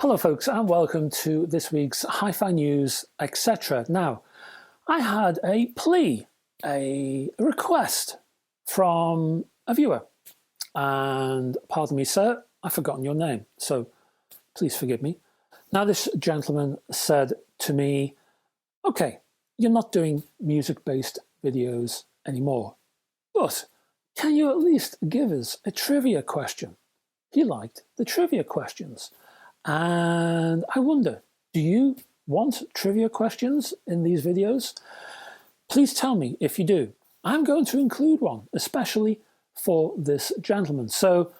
Hello folks, and welcome to this week's Hi-Fi News, etc. Now, I had a plea, a request from a viewer, and pardon me sir, I've forgotten your name, so please forgive me. Now this gentleman said to me, okay, you're not doing music-based videos anymore, but can you at least give us a trivia question? He liked the trivia questions. And I wonder, do you want trivia questions in these videos? Please tell me if you do. I'm going to include one, especially for this gentleman. So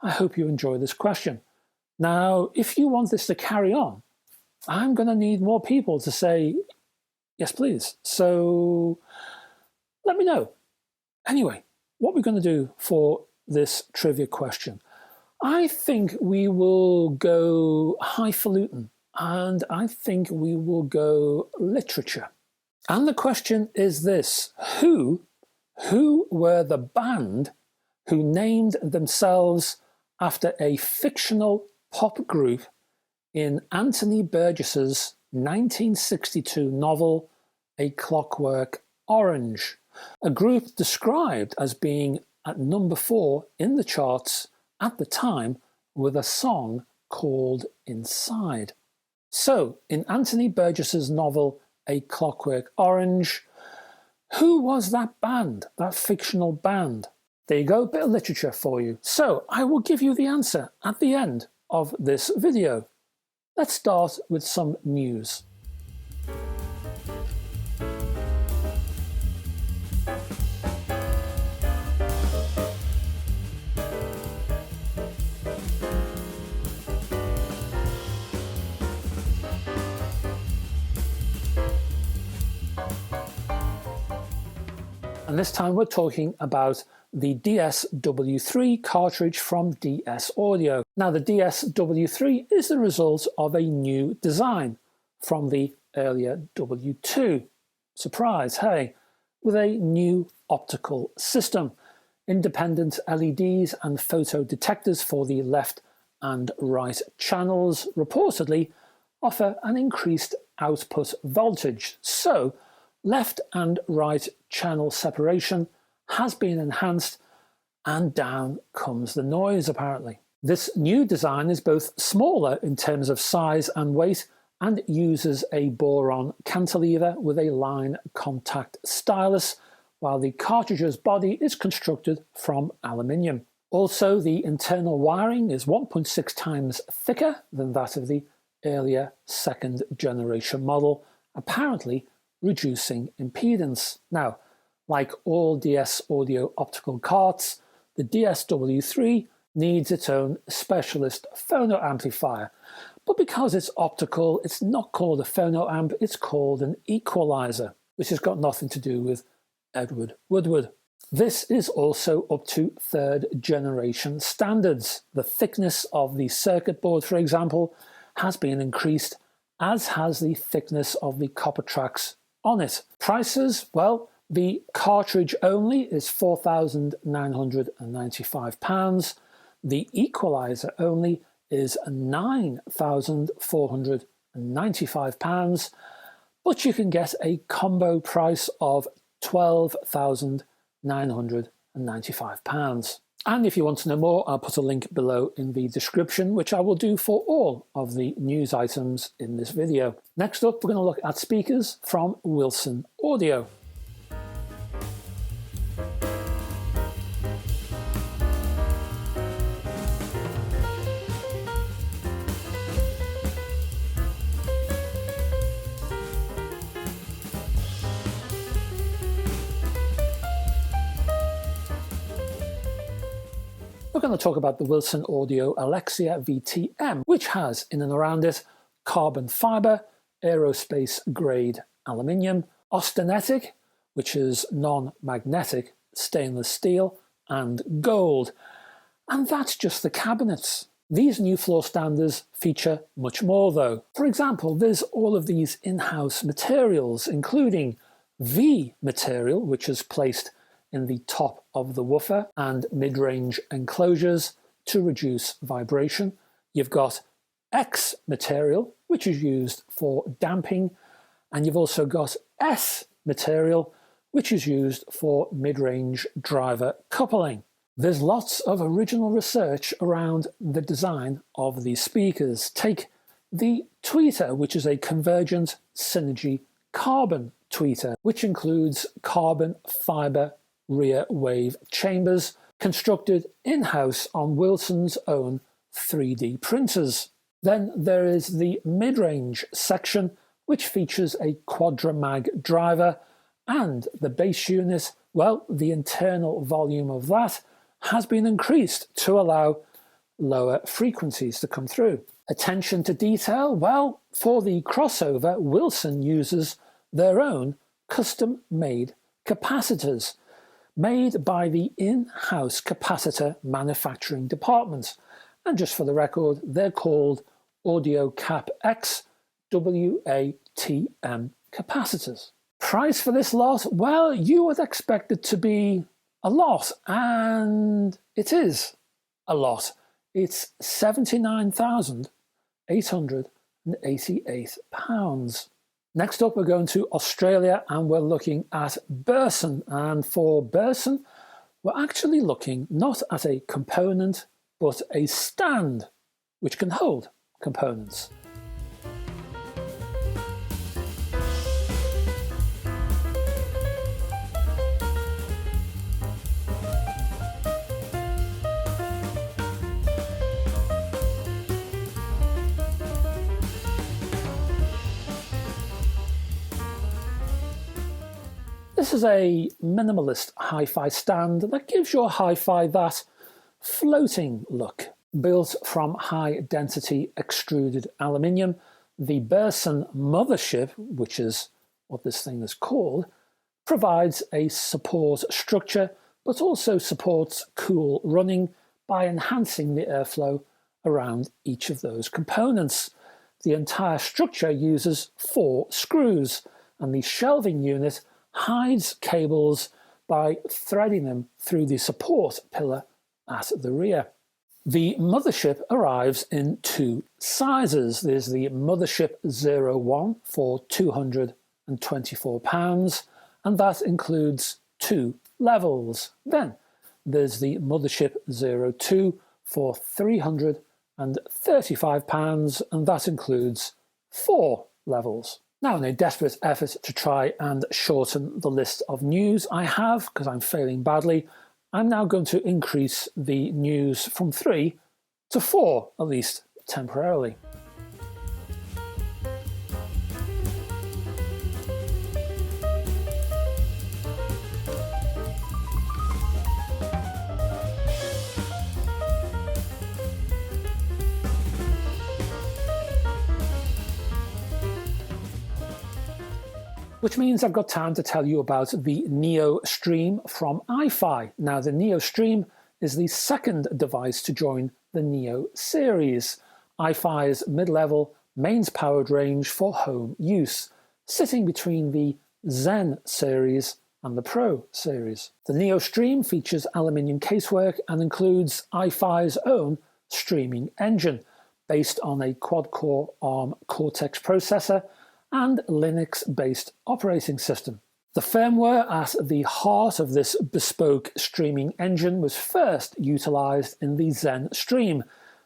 I hope you enjoy this question. Now, if you want this to carry on, I'm going to need more people to say, yes, please. So let me know. Anyway, what we're going to do for this trivia question, I think we will go highfalutin, and I think we will go literature. And the question is this: who were the band who named themselves after a fictional pop group in Anthony Burgess's 1962 novel A Clockwork Orange? A group described as being at number 4 in the charts at the time with a song called Inside. So, in Anthony Burgess's novel A Clockwork Orange, who was that band, that fictional band? There you go, a bit of literature for you. So, I will give you the answer at the end of this video. Let's start with some news. And this time we're talking about the DS-W3 cartridge from DS Audio. Now the DS-W3 is the result of a new design from the earlier W2. Surprise, hey, with a new optical system. Independent LEDs and photo detectors for the left and right channels reportedly offer an increased output voltage. So left and right channel separation has been enhanced, and down comes the noise apparently. This new design is both smaller in terms of size and weight and uses a boron cantilever with a line contact stylus, while the cartridge's body is constructed from aluminium. Also, the internal wiring is 1.6 times thicker than that of the earlier second generation model, apparently reducing impedance. Now, like all DS Audio optical carts, the DS-W3 needs its own specialist phono amplifier. But because it's optical, it's not called a phono amp, it's called an equalizer, which has got nothing to do with Edward Woodward. This is also up to third generation standards. The thickness of the circuit board, for example, has been increased, as has the thickness of the copper tracks on it. Prices, well, the cartridge only is £4,995. The equalizer only is £9,495, but you can get a combo price of £12,995. And if you want to know more, I'll put a link below in the description, which I will do for all of the news items in this video. Next up, we're going to look at speakers from Wilson Audio. We're going to talk about the Wilson Audio Alexia VTM, which has in and around it carbon fibre, aerospace grade aluminium, austenitic, which is non-magnetic stainless steel, and gold. And that's just the cabinets. These new floor standers feature much more though. For example, there's all of these in-house materials, including V material, which is placed in the top of the woofer and mid-range enclosures to reduce vibration. You've got X material, which is used for damping, and you've also got S material, which is used for mid-range driver coupling. There's lots of original research around the design of these speakers. Take the tweeter, which is a convergent synergy carbon tweeter, which includes carbon fiber rear wave chambers constructed in-house on Wilson's own 3D printers. Then there is the mid-range section, which features a Quadra-Mag driver, and the bass unit, well, the internal volume of that has been increased to allow lower frequencies to come through. Attention to detail, well, for the crossover, Wilson uses their own custom-made capacitors, made by the in-house capacitor manufacturing department. And just for the record, they're called AudioCap X WATM capacitors. Price for this lot? Well, you would expect it to be a lot, and it is a lot. It's £79,888. Next up, we're going to Australia, and we're looking at Burson. And for Burson, we're actually looking not at a component, but a stand which can hold components. This is a minimalist hi-fi stand that gives your hi-fi that floating look. Built from high-density extruded aluminium, the Burson mothership, which is what this thing is called, provides a support structure, but also supports cool running by enhancing the airflow around each of those components. The entire structure uses 4 screws, and the shelving unit hides cables by threading them through the support pillar at the rear. The mothership arrives in 2 sizes. There's the Mothership 01 for £224, and that includes 2 levels. Then there's the Mothership 02 for £335, and that includes 4 levels. Now, in a desperate effort to try and shorten the list of news I have, because I'm failing badly, I'm now going to increase the news from 3 to 4, at least temporarily. Which means I've got time to tell you about the Neo Stream from IFI. Now, the Neo Stream is the second device to join the Neo series, IFI's mid-level mains-powered range for home use, sitting between the Zen series and the Pro series. The Neo Stream features aluminium casework and includes IFI's own streaming engine, based on a quad-core ARM Cortex processor and Linux-based operating system. The firmware at the heart of this bespoke streaming engine was first utilized in the Zen Stream.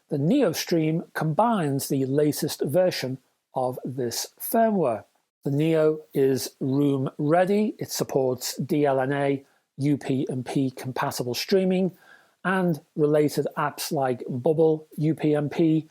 The Neo Stream combines the latest version of this firmware. The Neo is room ready. It supports DLNA, UPnP compatible streaming, and related apps like Bubble, UPnP,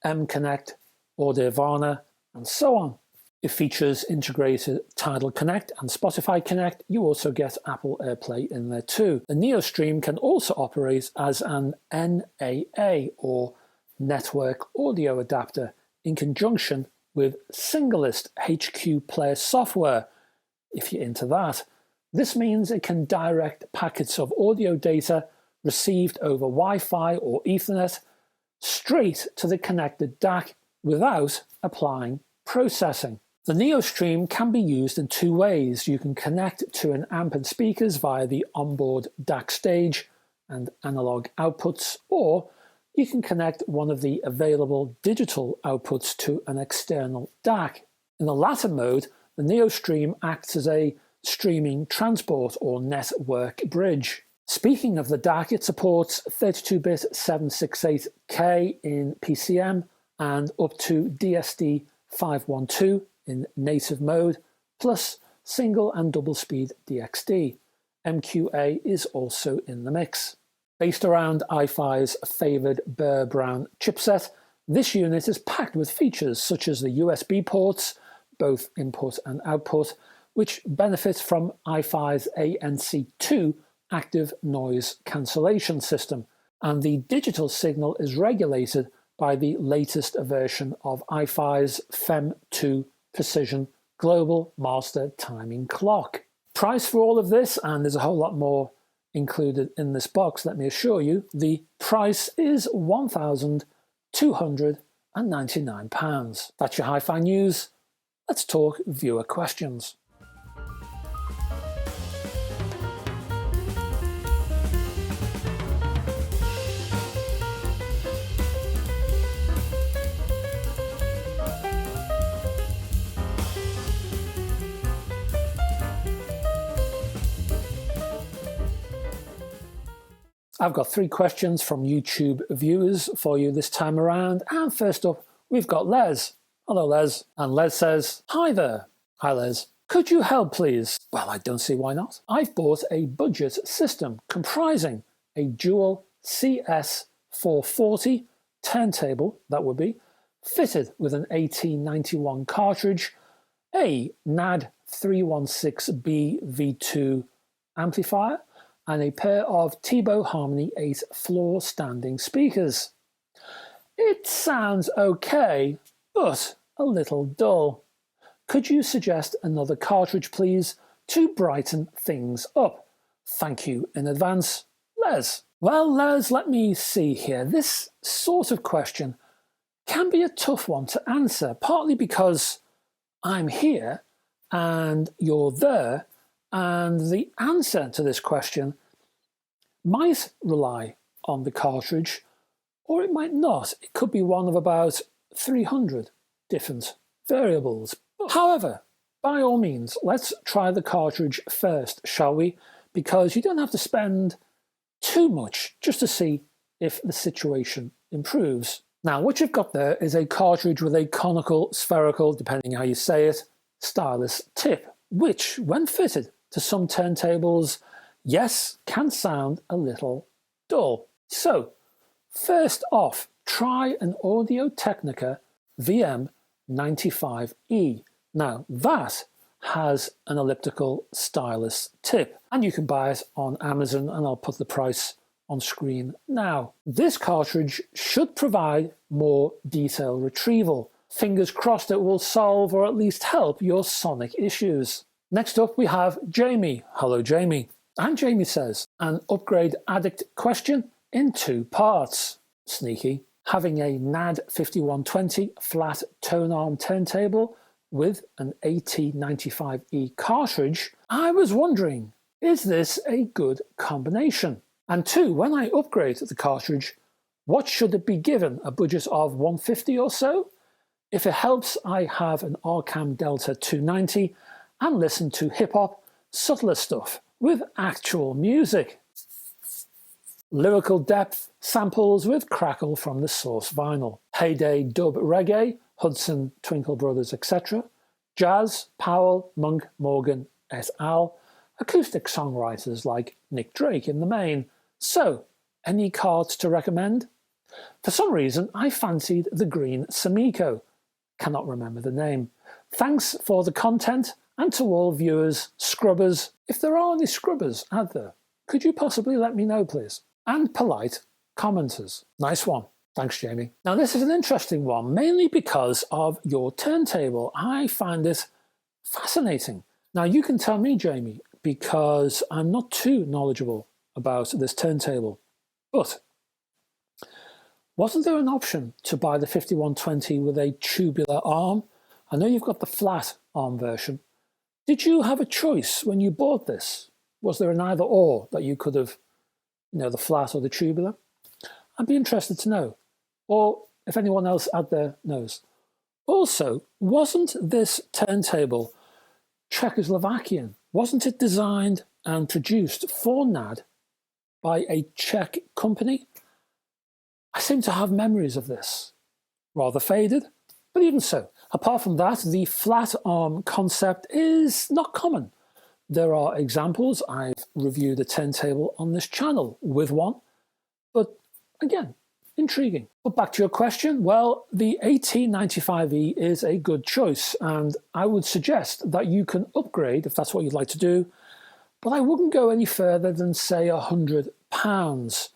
mConnect, Audiophile, and so on. It features integrated Tidal Connect and Spotify Connect. You also get Apple AirPlay in there too. The Neo Stream can also operate as an NAA, or Network Audio Adapter, in conjunction with Singleist HQ Player software, if you're into that. This means it can direct packets of audio data received over Wi-Fi or Ethernet straight to the connected DAC without applying processing. The Neo Stream can be used in 2 ways. You can connect to an amp and speakers via the onboard DAC stage and analog outputs, or you can connect one of the available digital outputs to an external DAC. In the latter mode, the NeoStream acts as a streaming transport or network bridge. Speaking of the DAC, it supports 32-bit 768K in PCM and up to DSD 512 in native mode, plus single and double speed DXD. MQA is also in the mix. Based around IFI's favoured Burr Brown chipset, this unit is packed with features such as the USB ports, both input and output, which benefits from IFI's ANC2 active noise cancellation system, and the digital signal is regulated by the latest version of IFI's FEM2 Precision Global Master Timing Clock. Price for all of this, and there's a whole lot more included in this box, let me assure you, the price is £1,299. That's your hi-fi news. Let's talk viewer questions. I've got 3 questions from YouTube viewers for you this time around, and first up we've got Les. Hello Les. And Les says, "Hi there." Hi Les. "Could you help please?" Well, I don't see why not. "I've bought a budget system comprising a dual CS440 turntable, that would be, fitted with an 1891 cartridge, a NAD 316B V2 amplifier, and a pair of Tebow Harmony 8 floor standing speakers. It sounds okay, but a little dull. Could you suggest another cartridge, please, to brighten things up? Thank you in advance, Les." Well, Les, let me see here. This sort of question can be a tough one to answer, partly because I'm here and you're there, and the answer to this question might rely on the cartridge, or it might not. It could be one of about 300 different variables. However, by all means, let's try the cartridge first, shall we? Because you don't have to spend too much just to see if the situation improves. Now, what you've got there is a cartridge with a conical, spherical, depending how you say it, stylus tip, which, when fitted to some turntables, yes, can sound a little dull. So, first off, try an Audio-Technica VM95E. Now, that has an elliptical stylus tip, and you can buy it on Amazon, and I'll put the price on screen now. This cartridge should provide more detail retrieval. Fingers crossed it will solve or at least help your sonic issues. Next up we have Jamie. Hello Jamie. And Jamie says, "An upgrade addict question in 2 parts." Sneaky. "Having a NAD 5120 flat tone arm turntable with an AT95E cartridge, I was wondering, is this a good combination? And 2, when I upgrade the cartridge, what should it be given? A budget of 150 or so? If it helps, I have an Arcam Delta 290 and listen to hip-hop, subtler stuff with actual music. Lyrical depth, samples with crackle from the source vinyl. Heyday dub reggae, Hudson, Twinkle Brothers, etc. Jazz, Powell, Monk, Morgan, et al. Acoustic songwriters like Nick Drake in the main. So, any cards to recommend? For some reason, I fancied the green Samiko. Cannot remember the name. Thanks for the content, and to all viewers, scrubbers, if there are any scrubbers out there, could you possibly let me know, please? And polite commenters. Nice one. Thanks, Jamie. Now, this is an interesting one, mainly because of your turntable. I find this fascinating. Now, you can tell me, Jamie, because I'm not too knowledgeable about this turntable. But wasn't there an option to buy the 5120 with a tubular arm? I know you've got the flat arm version. Did you have a choice when you bought this? Was there an either or that you could have, the flat or the tubular? I'd be interested to know, or if anyone else out there knows. Also, wasn't this turntable Czechoslovakian? Wasn't it designed and produced for NAD by a Czech company? I seem to have memories of this. Rather faded, but even so. Apart from that, the flat arm concept is not common. There are examples. I've reviewed a turntable on this channel with one, but again, intriguing. But back to your question, well, the AT95E is a good choice, and I would suggest that you can upgrade if that's what you'd like to do, but I wouldn't go any further than, say, £100.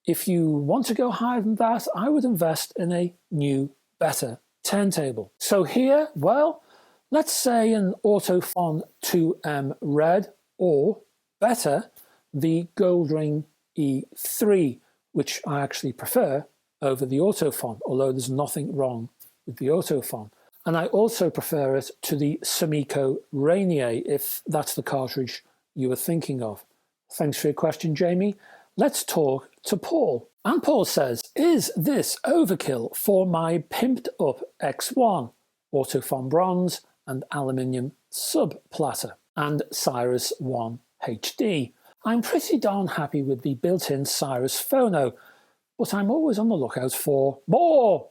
If you want to go higher than that, I would invest in a new, better turntable. So here, well, let's say an Audiophile 2M Red, or better, the Goldring E3, which I actually prefer over the Audiophile, although there's nothing wrong with the Audiophile. And I also prefer it to the Sumiko Rainier, if that's the cartridge you were thinking of. Thanks for your question, Jamie. Let's talk to Paul. And Paul says, is this overkill for my pimped up X1, Audiophile bronze and aluminium sub platter, and Cyrus 1 HD? I'm pretty darn happy with the built-in Cyrus Phono, but I'm always on the lookout for more.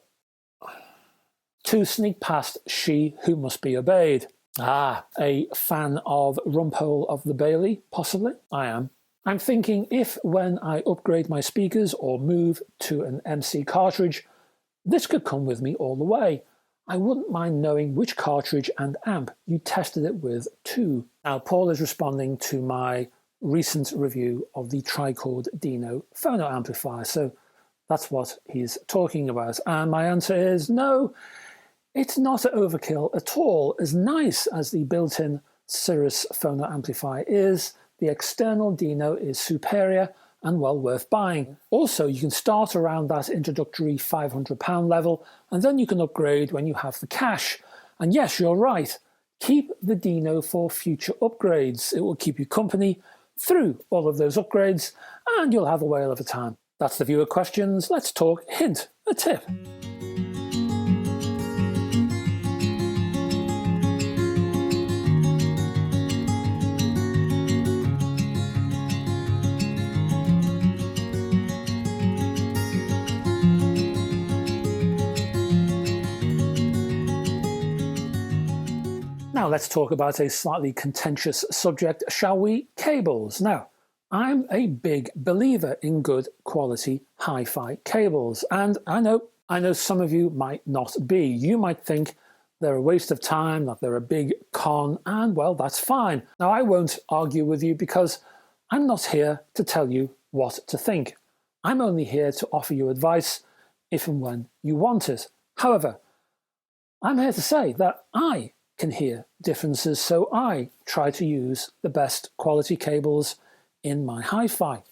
To sneak past she who must be obeyed. Ah, a fan of Rumpole of the Bailey, possibly? I am. I'm thinking if when I upgrade my speakers or move to an MC cartridge, this could come with me all the way. I wouldn't mind knowing which cartridge and amp you tested it with too. Now, Paul is responding to my recent review of the Trichord Dino phono amplifier, so that's what he's talking about. And my answer is no, it's not overkill at all. As nice as the built-in Cirrus phono amplifier is, the external Dino is superior and well worth buying. Also, you can start around that introductory £500 level, and then you can upgrade when you have the cash. And yes, you're right, keep the Dino for future upgrades. It will keep you company through all of those upgrades, and you'll have a whale of a time. That's the viewer questions. Let's talk hint, a tip. Now let's talk about a slightly contentious subject, shall we? Cables. Now, I'm a big believer in good quality hi-fi cables, and I know some of you might not be. You might think they're a waste of time, that they're a big con, and well, that's fine. Now, I won't argue with you because I'm not here to tell you what to think. I'm only here to offer you advice if and when you want it. However, I'm here to say that I can hear differences, so I try to use the best quality cables in my hi-fi.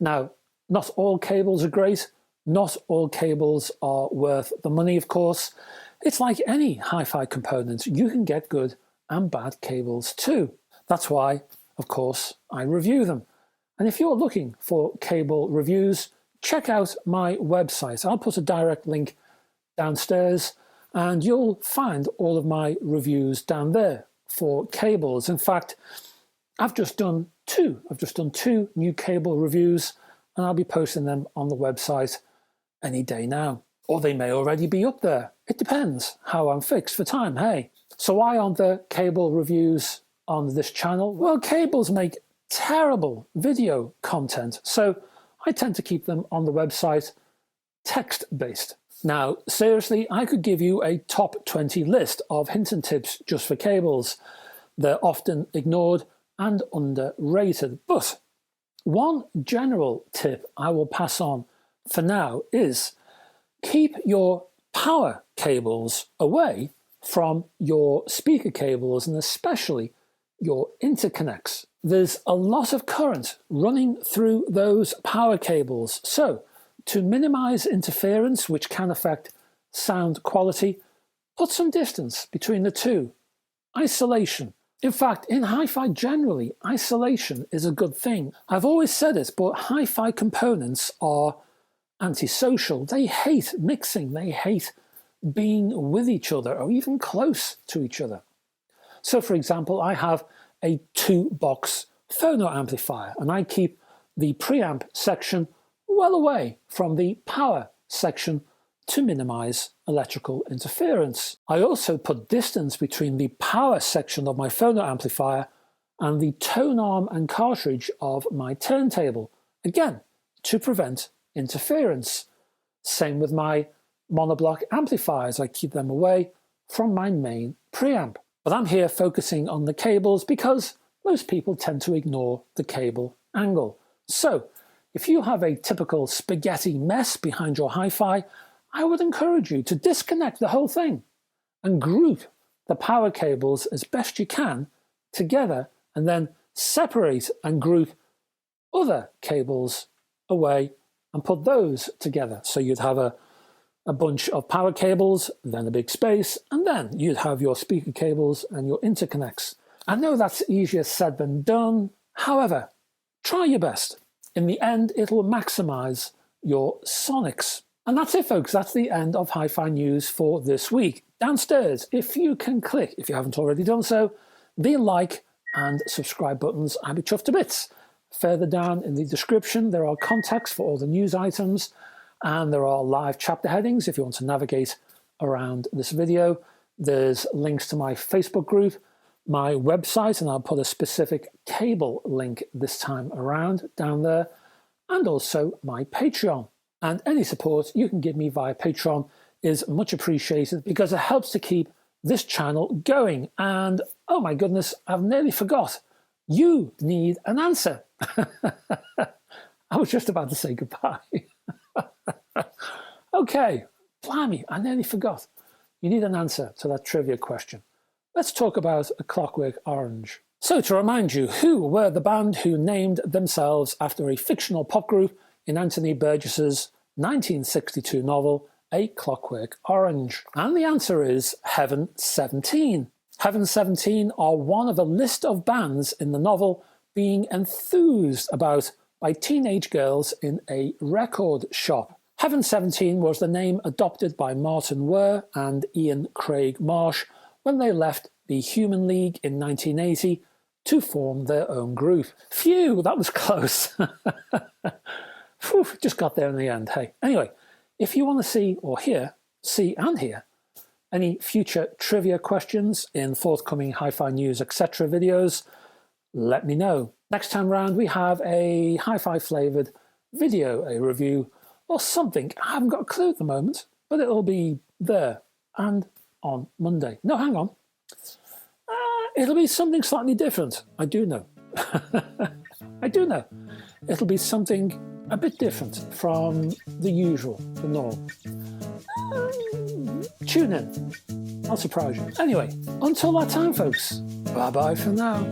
Now, not all cables are great, not all cables are worth the money, of course. It's like any hi-fi component, you can get good and bad cables too. That's why, of course, I review them. And if you're looking for cable reviews, check out my website. I'll put a direct link downstairs, and you'll find all of my reviews down there for cables. In fact, I've just done two new cable reviews, and I'll be posting them on the website any day now. Or they may already be up there. It depends how I'm fixed for time, hey? So why aren't there cable reviews on this channel? Well, cables make terrible video content, so I tend to keep them on the website text-based. Now, seriously, I could give you a top 20 list of hints and tips just for cables. They're often ignored and underrated. But one general tip I will pass on for now is keep your power cables away from your speaker cables, and especially your interconnects. There's a lot of current running through those power cables, so to minimize interference, which can affect sound quality, put some distance between the two. Isolation. In fact, in hi-fi generally, isolation is a good thing. I've always said it, but hi-fi components are antisocial. They hate mixing. They hate being with each other or even close to each other. So for example, I have a 2-box phono amplifier and I keep the preamp section well away from the power section to minimize electrical interference. I also put distance between the power section of my phono amplifier and the tone arm and cartridge of my turntable, again, to prevent interference. Same with my monoblock amplifiers. I keep them away from my main preamp. But I'm here focusing on the cables because most people tend to ignore the cable angle. So if you have a typical spaghetti mess behind your hi-fi, I would encourage you to disconnect the whole thing and group the power cables as best you can together, and then separate and group other cables away and put those together. So you'd have a bunch of power cables, then a big space, and then you'd have your speaker cables and your interconnects. I know that's easier said than done. However, try your best. In the end, it'll maximize your sonics. And that's it, folks. That's the end of Hi-Fi News for this week. Downstairs, if you can click, if you haven't already done so, the like and subscribe buttons, I'd be chuffed to bits. Further down in the description, there are contacts for all the news items, and there are live chapter headings if you want to navigate around this video. There's links to my Facebook group, my website, and I'll put a specific cable link this time around down there, and also my Patreon. And any support you can give me via Patreon is much appreciated because it helps to keep this channel going. And oh my goodness, I've nearly forgot. You need an answer. I was just about to say goodbye. Okay, blimey, I nearly forgot. You need an answer to that trivia question. Let's talk about A Clockwork Orange. So to remind you, who were the band who named themselves after a fictional pop group in Anthony Burgess's 1962 novel, A Clockwork Orange? And the answer is Heaven 17. Heaven 17 are one of a list of bands in the novel being enthused about by teenage girls in a record shop. Heaven 17 was the name adopted by Martin Ware and Ian Craig Marsh when they left the Human League in 1980 to form their own group. Phew, that was close. Whew, just got there in the end, hey. Anyway, if you want to see and hear any future trivia questions in forthcoming Hi-Fi News, etc. videos, let me know. Next time round, we have a hi-fi flavoured video, a review, or something. I haven't got a clue at the moment, but it'll be there and on Monday. No, hang on. It'll be something slightly different. I do know. I do know. It'll be something a bit different from the usual, the norm. Tune in. I'll surprise you. Anyway, until that time, folks, bye-bye for now.